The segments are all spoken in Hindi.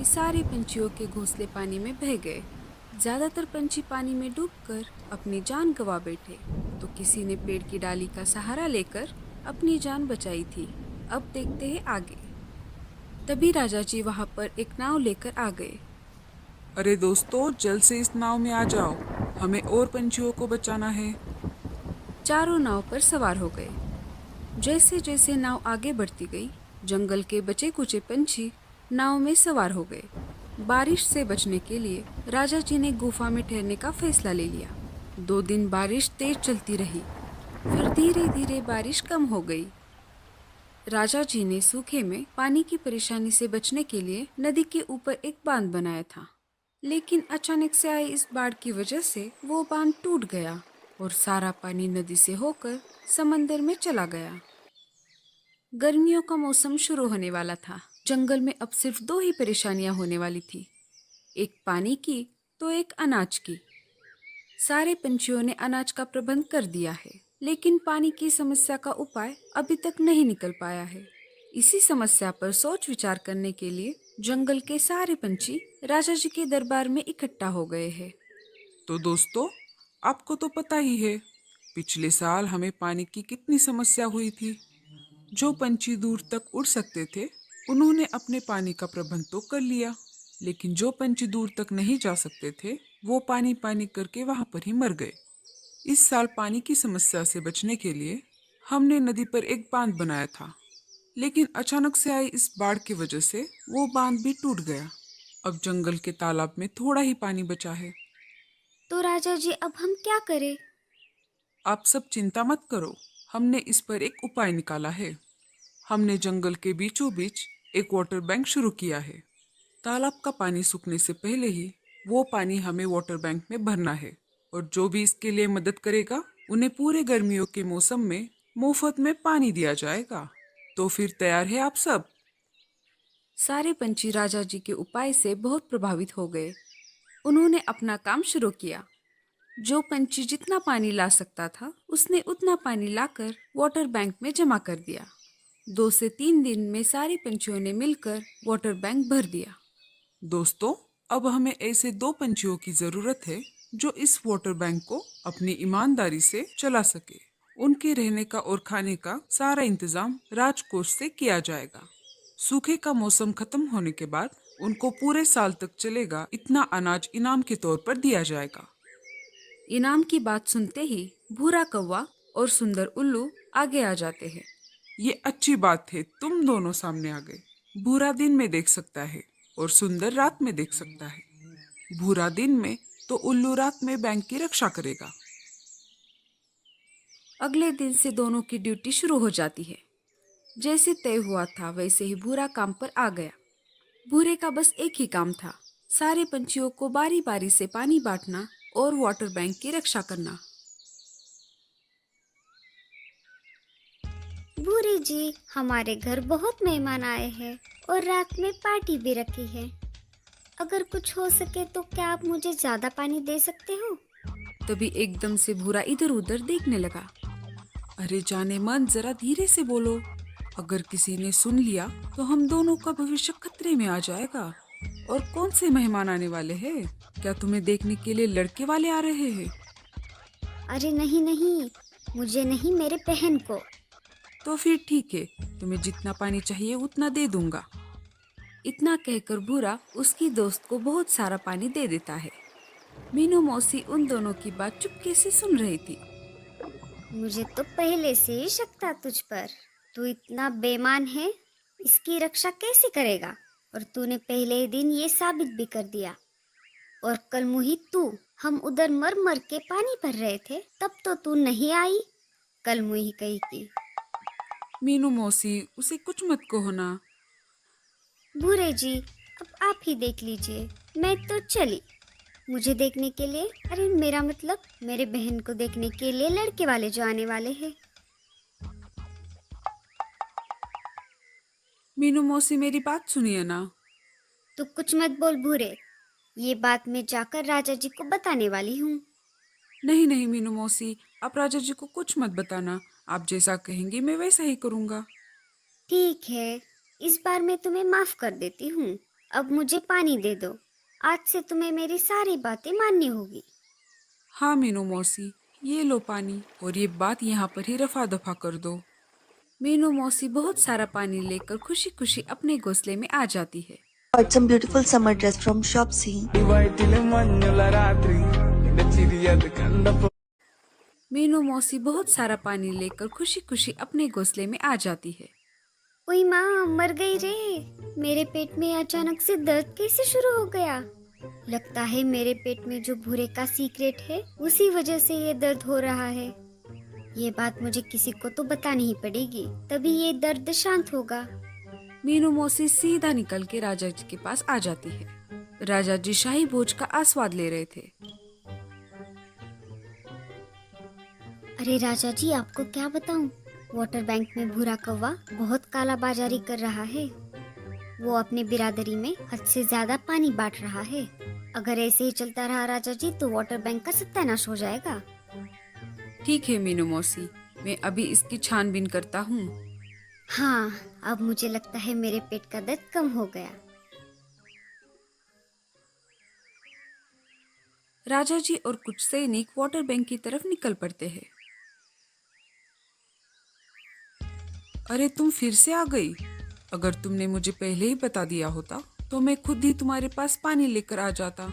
सारे पंछियों के घोंसले पानी में बह गए। ज्यादातर पंछी पानी में डूबकर अपनी जान गंवा बैठे, तो किसी ने पेड़ की डाली का सहारा लेकर अपनी जान बचाई थी। अब देखते हैं आगे। तभी राजा जी वहां पर एक नाव लेकर आ गए। अरे दोस्तों, जल्द से इस नाव में आ जाओ। हमें और पंछियों को बचाना है। चारों नाव पर सवार हो गए। जैसे जैसे नाव आगे बढ़ती गई, जंगल के बचे कुचे पंछी नाव में सवार हो गए। बारिश से बचने के लिए राजा जी ने गुफा में ठहरने का फैसला ले लिया। 2 दिन बारिश तेज चलती रही, फिर धीरे धीरे बारिश कम हो गई। राजा जी ने सूखे में पानी की परेशानी से बचने के लिए नदी के ऊपर एक बांध बनाया था। लेकिन अचानक से आई इस बाढ़ की वजह से वो बांध टूट गया और सारा पानी नदी से होकर समंदर में चला गया। गर्मियों का मौसम शुरू होने वाला था। जंगल में अब सिर्फ 2 ही परेशानियां होने वाली थी, एक पानी की तो एक अनाज की। सारे पंछियों ने अनाज का प्रबंध कर दिया है, लेकिन पानी की समस्या का उपाय अभी तक नहीं निकल पाया है। इसी समस्या पर सोच विचार करने के लिए जंगल के सारे पंछी राजा जी के दरबार में इकट्ठा हो गए हैं। तो दोस्तों, आपको तो पता ही है, पिछले साल हमें पानी की कितनी समस्या हुई थी। जो पंछी दूर तक उड़ सकते थे, उन्होंने अपने पानी का प्रबंध तो कर लिया, लेकिन जो पंछी दूर तक नहीं जा सकते थे, वो पानी पानी करके वहां पर ही मर गए। इस साल पानी की समस्या से बचने के लिए हमने नदी पर एक बांध बनाया था, लेकिन अचानक से आई इस बाढ़ की वजह से वो बांध भी टूट गया। अब जंगल के तालाब में थोड़ा ही पानी बचा है। तो राजा जी अब हम क्या करें? आप सब चिंता मत करो, हमने इस पर एक उपाय निकाला है। हमने जंगल के बीचों बीच एक वाटर बैंक शुरू किया है। तालाब का पानी सूखने से पहले ही वो पानी हमें वाटर बैंक में भरना है, और जो भी इसके लिए मदद करेगा, उन्हें पूरे गर्मियों के मौसम में मुफ्त में पानी दिया जाएगा। तो फिर तैयार है आप सब? सारे पंछी राजा जी के उपाय से बहुत प्रभावित हो गए। उन्होंने अपना काम शुरू किया। जो पंछी जितना पानी ला सकता था, उसने उतना पानी लाकर वाटर बैंक में जमा कर दिया। 2 से 3 दिन में सारे पंछियों ने मिलकर वाटर बैंक भर दिया। दोस्तों, अब हमें ऐसे 2 पंछियों की जरूरत है जो इस वाटर बैंक को अपनी ईमानदारी से चला सके। उनके रहने का और खाने का सारा इंतजाम राजकोष से किया जाएगा। सूखे का मौसम खत्म होने के बाद उनको पूरे साल तक चलेगा इतना अनाज इनाम के तौर पर दिया जाएगा। इनाम की बात सुनते ही भूरा कौवा और सुंदर उल्लू आगे आ जाते हैं। ये अच्छी बात है, तुम दोनों सामने आ गए। भूरा दिन में देख सकता है और सुंदर रात में देख सकता है। भूरा दिन में तो उल्लू रात में बैंक की रक्षा करेगा। अगले दिन से दोनों की ड्यूटी शुरू हो जाती है। जैसे तय हुआ था वैसे ही भूरा काम पर आ गया। भूरे का बस एक ही काम था, सारे पंछियों को बारी बारी से पानी बांटना और वाटर बैंक की रक्षा करना। भूरी जी, हमारे घर बहुत मेहमान आए हैं और रात में पार्टी भी रखी है। अगर कुछ हो सके तो क्या आप मुझे ज्यादा पानी दे सकते हो? तभी एकदम से भूरा इधर उधर देखने लगा। अरे जाने मन, जरा धीरे से बोलो। अगर किसी ने सुन लिया तो हम दोनों का भविष्य खतरे में आ जाएगा। और कौन से मेहमान आने वाले हैं? क्या तुम्हें देखने के लिए लड़के वाले आ रहे हैं? अरे नहीं नहीं, मुझे नहीं, मेरे बहन को। तो फिर ठीक है, तुम्हें जितना पानी चाहिए उतना दे दूंगा। इतना कहकर भूरा उसकी दोस्त को बहुत सारा पानी दे देता है। मीनू मौसी उन दोनों की बात चुपके से सुन रही थी। मुझे तो पहले से ही शक था तुझ पर। तू इतना बेईमान है, इसकी रक्षा कैसे करेगा? और तूने पहले ही दिन ये साबित भी कर दिया। और कल मुही तू, हम उधर मर मर के पानी भर रहे थे, तब तो तू नहीं आई। कल मुही कही थी। मीनू मौसी, उसे कुछ मत कहो ना। भूरे जी, अब आप ही देख लीजिए, मैं तो चली। मुझे देखने के लिए, अरे मेरा मतलब मेरे बहन को देखने के लिए लड़के वाले जो आने वाले हैं। मीनू मौसी, मेरी बात सुनिए ना। तू कुछ मत बोल भूरे, ये बात मैं जाकर राजा जी को बताने वाली हूँ। नहीं नहीं मीनू मौसी, आप राजा जी को कुछ मत बताना। आप जैसा कहेंगी मैं वैसा ही करूँगा। ठीक है, इस बार मैं तुम्हें माफ कर देती हूँ। अब मुझे पानी दे दो। आज से तुम्हें मेरी सारी बातें माननी होगी। हाँ मीनू मौसी, ये लो पानी, और ये बात यहाँ पर ही रफा दफा कर दो। मीनू मौसी बहुत सारा पानी लेकर खुशी खुशी अपने घोंसले में आ जाती है। Bought some beautiful summer dress from Shopsy. വയറ്റിലെ മഞ്ഞുള്ള രാത്രി നിന്റെ ചിരിയത് കണ്ടപ്പോ मीनू मौसी बहुत सारा पानी लेकर खुशी खुशी अपने घोंसले में आ जाती है। ओई माँ, मर गई रे। मेरे पेट में अचानक से दर्द कैसे शुरू हो गया? लगता है मेरे पेट में जो भूरे का सीक्रेट है उसी वजह से ये दर्द हो रहा है। ये बात मुझे किसी को तो बतानी ही पड़ेगी, तभी ये दर्द शांत होगा। मीनू मौसी सीधा निकल के राजा जी के पास आ जाती है। राजा जी शाही भोज का आस्वाद ले रहे थे। अरे राजा जी, आपको क्या बताऊं, वाटर बैंक में भूरा कौवा बहुत काला बाजारी कर रहा है। वो अपने बिरादरी में हद से ज्यादा पानी बांट रहा है। अगर ऐसे ही चलता रहा राजा जी तो वाटर बैंक का सत्यानाश हो जाएगा। ठीक है मीनू मौसी, मैं अभी इसकी छानबीन करता हूँ। हाँ, अब मुझे लगता है मेरे पेट का दर्द कम हो गया। राजा जी और कुछ सैनिक वाटर बैंक की तरफ निकल पड़ते हैं। अरे तुम फिर से आ गई। अगर तुमने मुझे पहले ही बता दिया होता तो मैं खुद ही तुम्हारे पास पानी लेकर आ जाता।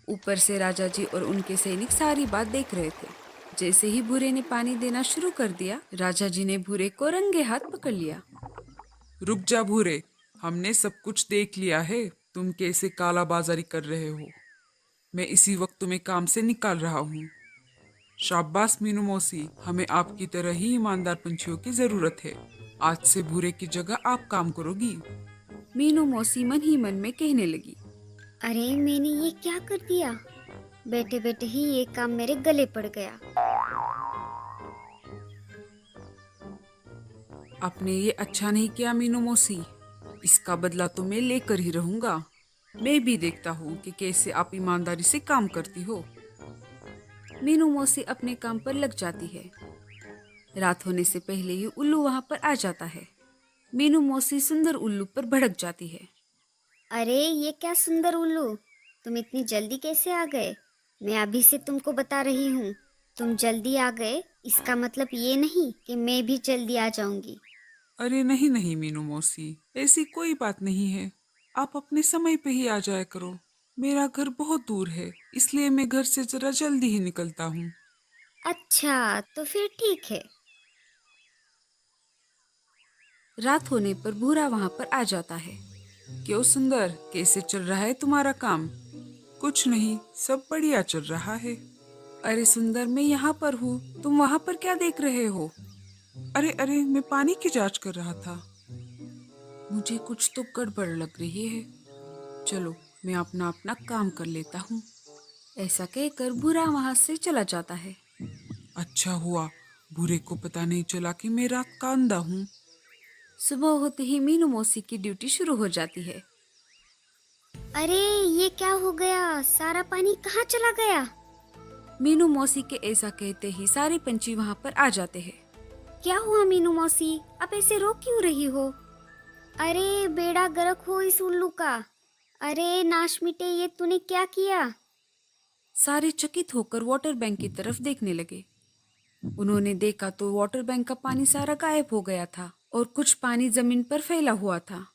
ऊपर से राजा जी और उनके सैनिक सारी बात देख रहे थे। जैसे ही भूरे ने पानी देना शुरू कर दिया, राजा जी ने भूरे को रंगे हाथ पकड़ लिया। रुक जा भूरे, हमने सब कुछ देख लिया है। तुम कैसे काला बाजारी कर रहे हो। मैं इसी वक्त तुम्हें काम से निकाल रहा हूँ। शाबाश मीनू मौसी, हमें आपकी तरह ही ईमानदार पंछियों की जरूरत है। आज से भूरे की जगह आप काम करोगी। मीनू मौसी मन ही मन में कहने लगी। अरे मैंने ये क्या कर दिया? बैठे बैठे ही ये काम मेरे गले पड़ गया। आपने ये अच्छा नहीं किया मीनू मौसी। इसका बदला तो मैं लेकर ही रहूंगा। मैं भी देखता हूँ कि कैसे आप ईमानदारी से काम करती हो। मीनू मौसी अपने काम पर लग जाती है। रात होने से पहले ही उल्लू वहां पर आ जाता है। मीनू मौसी सुंदर उल्लू पर भड़क जाती है। अरे ये क्या सुंदर उल्लू, तुम इतनी जल्दी कैसे आ गए? मैं अभी से तुमको बता रही हूँ, तुम जल्दी आ गए इसका मतलब ये नहीं कि मैं भी जल्दी आ जाऊंगी। अरे नहीं नहीं मीनू मौसी, ऐसी कोई बात नहीं है। आप अपने समय पे ही आ जाया करो। मेरा घर बहुत दूर है, इसलिए मैं घर से जरा जल्दी ही निकलता हूँ। अच्छा, तो फिर ठीक है। रात होने पर भूरा वहां पर आ जाता है। क्यों सुंदर, कैसे चल रहा है तुम्हारा काम? कुछ नहीं, सब बढ़िया चल रहा है। अरे सुंदर, मैं यहाँ पर हूँ, तुम वहां पर क्या देख रहे हो? अरे अरे, मैं पानी की जांच कर रहा था। मुझे कुछ तो गड़बड़ लग रही है। चलो मैं अपना अपना काम कर लेता हूँ। ऐसा कहकर भूरा वहां से चला जाता है। अच्छा हुआ भूरे को पता नहीं चला कि मैं रात का अंधा हूँ। सुबह होते ही मीनू मौसी की ड्यूटी शुरू हो जाती है। अरे ये क्या हो गया, सारा पानी कहाँ चला गया? मीनू मौसी के ऐसा कहते ही सारे पंछी वहां पर आ जाते हैं। क्या हुआ मीनू मौसी, आप ऐसे रो क्यों रही हो? अरे बेड़ा गर्क हो इस उल्लू का। अरे नाश मिटे, ये तूने क्या किया? सारे चकित होकर वाटर बैंक की तरफ देखने लगे। उन्होंने देखा तो वाटर बैंक का पानी सारा गायब हो गया था और कुछ पानी जमीन पर फैला हुआ था।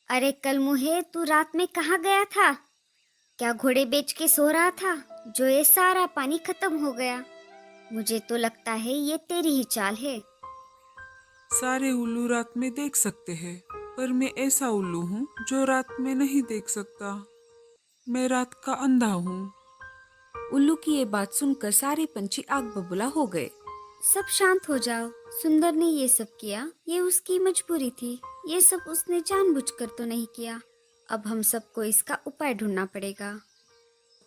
अरे कल मुहे, तू रात में कहाँ गया था? क्या घोड़े बेच के सो रहा था जो ये सारा पानी खत्म हो गया? मुझे तो लगता है ये तेरी ही चाल है। सारे उल्लू रात में देख सकते हैं, पर मैं ऐसा उल्लू हूँ जो रात में नहीं देख सकता। मैं रात का अंधा हूँ। उल्लू की ये बात सुनकर सारे पंछी आग बबूला हो गए। सब शांत हो जाओ, सुंदर ने ये सब किया, ये उसकी मजबूरी थी। ये सब उसने जानबूझकर तो नहीं किया। अब हम सबको इसका उपाय ढूंढना पड़ेगा।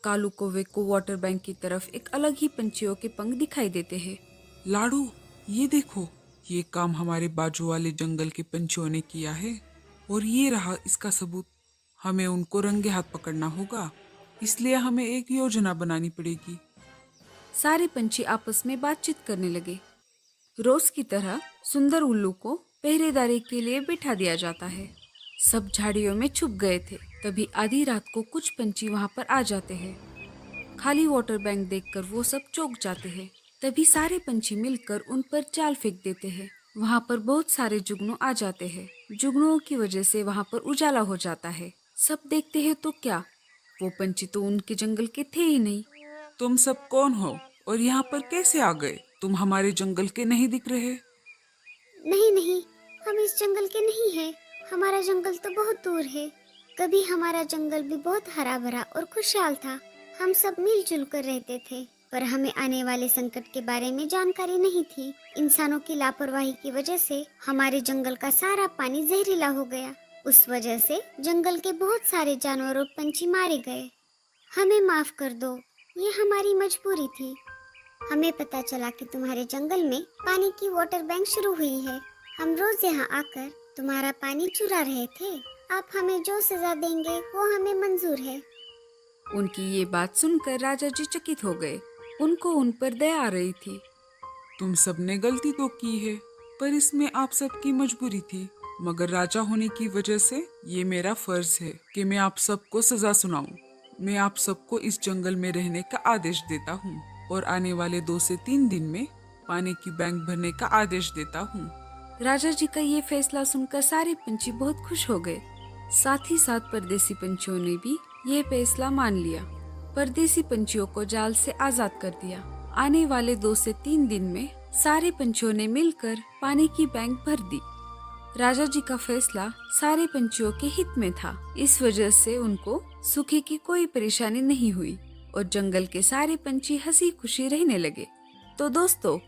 कालू कौवे को वाटर बैंक की तरफ एक अलग ही पंछियों के पंख दिखाई देते हैं। लाडू, ये देखो, ये काम हमारे बाजू वाले जंगल के पंछियों ने किया है और ये रहा इसका सबूत। हमें उनको रंगे हाथ पकड़ना होगा, इसलिए हमें एक योजना बनानी पड़ेगी। सारे पंछी आपस में बातचीत करने लगे। रोज की तरह सुंदर उल्लू को पहरेदारी के लिए बिठा दिया जाता है। सब झाड़ियों में छुप गए थे। तभी आधी रात को कुछ पंछी वहां पर आ जाते हैं। खाली वाटर बैंक देखकर वो सब चौंक जाते हैं। तभी सारे पंछी मिलकर उन पर जाल फेंक देते हैं। वहां पर बहुत सारे जुगनू आ जाते हैं। जुगनुओं की वजह से वहां पर उजाला हो जाता है। सब देखते हैं तो क्या, वो पंछी तो उनके जंगल के थे ही नहीं। तुम सब कौन हो और यहाँ पर कैसे आ गए? तुम हमारे जंगल के नहीं दिख रहे। नहीं नहीं, हम इस जंगल के नहीं हैं। हमारा जंगल तो बहुत दूर है। कभी हमारा जंगल भी बहुत हरा भरा और खुशहाल था। हम सब मिलजुल कर रहते थे, पर हमें आने वाले संकट के बारे में जानकारी नहीं थी। इंसानों की लापरवाही की वजह से हमारे जंगल का सारा पानी जहरीला हो गया। उस वजह से जंगल के बहुत सारे जानवर और पंछी मारे गए। हमें माफ कर दो, ये हमारी मजबूरी थी। हमें पता चला कि तुम्हारे जंगल में पानी की वाटर बैंक शुरू हुई है। हम रोज यहाँ आकर तुम्हारा पानी चुरा रहे थे। आप हमें जो सजा देंगे वो हमें मंजूर है। उनकी ये बात सुनकर राजा जी चकित हो गए। उनको उन पर दया आ रही थी। तुम सबने गलती तो की है, पर इसमें आप सबकी मजबूरी थी। मगर राजा होने की वजह से ये मेरा फर्ज है कि मैं आप सबको सजा सुनाऊं। मैं आप सबको इस जंगल में रहने का आदेश देता हूँ और आने वाले 2 से 3 दिन में पानी की बैंक भरने का आदेश देता हूँ। राजा जी का ये फैसला सुनकर सारे पंछी बहुत खुश हो गए। साथ ही साथ परदेसी पंछियों ने भी ये फैसला मान लिया। परदेसी पंछियों को जाल से आजाद कर दिया। आने वाले 2 से 3 दिन में सारे पंछियों ने मिलकर पानी की बैंक भर दी। राजा जी का फैसला सारे पंछियों के हित में था। इस वजह से उनको सूखे की कोई परेशानी नहीं हुई और जंगल के सारे पंछी हंसी खुशी रहने लगे। तो दोस्तों,